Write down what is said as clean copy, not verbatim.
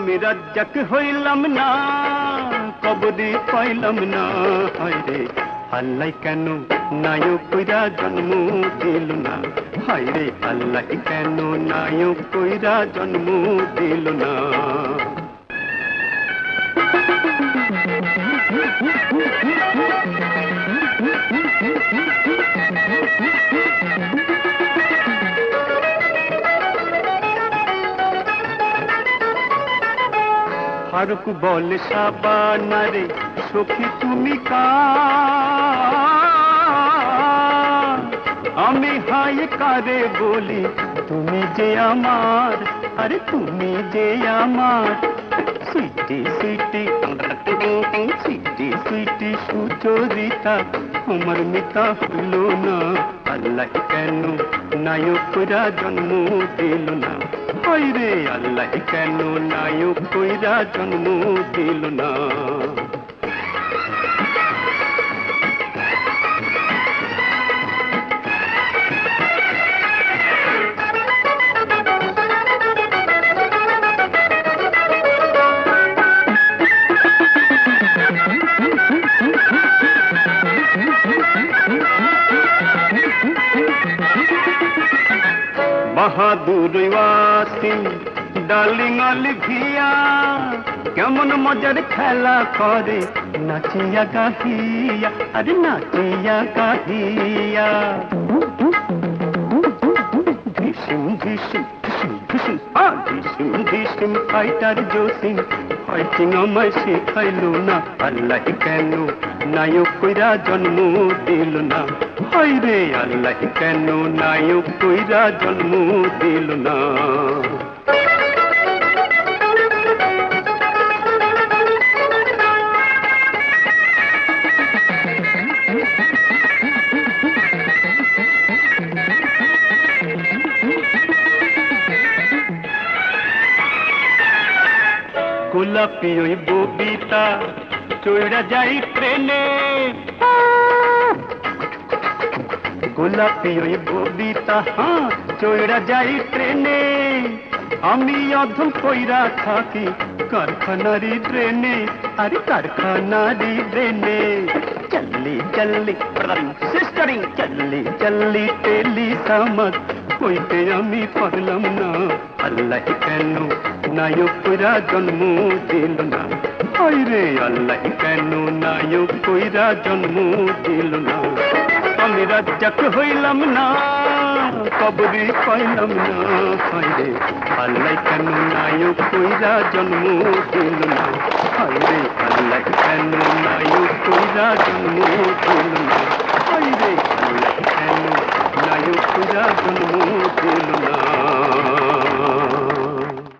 আমি রাজ্জাক হইলাম না, কবরে পাইলাম না। হায়রে আল্লাহ কেন নায়ক কইরা জন্ম দিল না, হায়রে আল্লাহ কেন নায়ক কইরা জন্ম দিল না। ফারুক বলে শাবানা রে সখী তুমি কার, আমি হাই কারে বলি তুমি যে আমার, আরে তুমি যে আমার। সুইটি সুইটি সুইটি সুইটি সুচরিতা আমার মিতা হলো না, আল্লাহ কেন নায়করা জন্ম দিল না, হায়রে আল্লাহ কেন নায়ক কইরা জন্ম দিল না। বাহাদুর ওয়াসিম ডার্লিং আলভিয়া কেমন মজার খেলা করে নাচিয়া গাহিয়া, আরে নাচিয়া গাহিয়া। ধিসিম ধিসিম ধিসিম ধিসিম ধিসিম ফাইটার জোসিম ফাইটিং আমায় শেখাইলো না, আল্লাহ কেন নায়ক কইরা জন্ম দিল না, হায়রে আল্লাহ কেন নায়ক কইরা জন্ম দিল না। গোলাপি ওই ববিতা চড়া যাই ট্রেনে, গোলাপি ওই ববিতা হ্যাঁ চড়া যাই ট্রেনে, আমি অধম কইরা থাকি কারখানারি ট্রেনে, আরে কারখানারি ট্রেনে। চল্লি চল্লি সিস্টারিং চল্লি চল্লি টেলি সামত কইতে আমি পারলাম না, আল্লাহ কেন নায়ক কইরা জন্ম দিল না, হায়রে আল্লাহ কেন নায়ক কইরা জন্ম দিল না। আমি রাজ্জাক হইলাম না, কবরে পাইলাম না, হায়রে আল্লাহ কেন নায়ক কইরা জন্ম দিল না, হায়রে আল্লাহ কেন নায়ক কইরা জন্ম দিল না, হায়রে আল্লাহ কেন নায়ক কইরা জন্ম দিল না।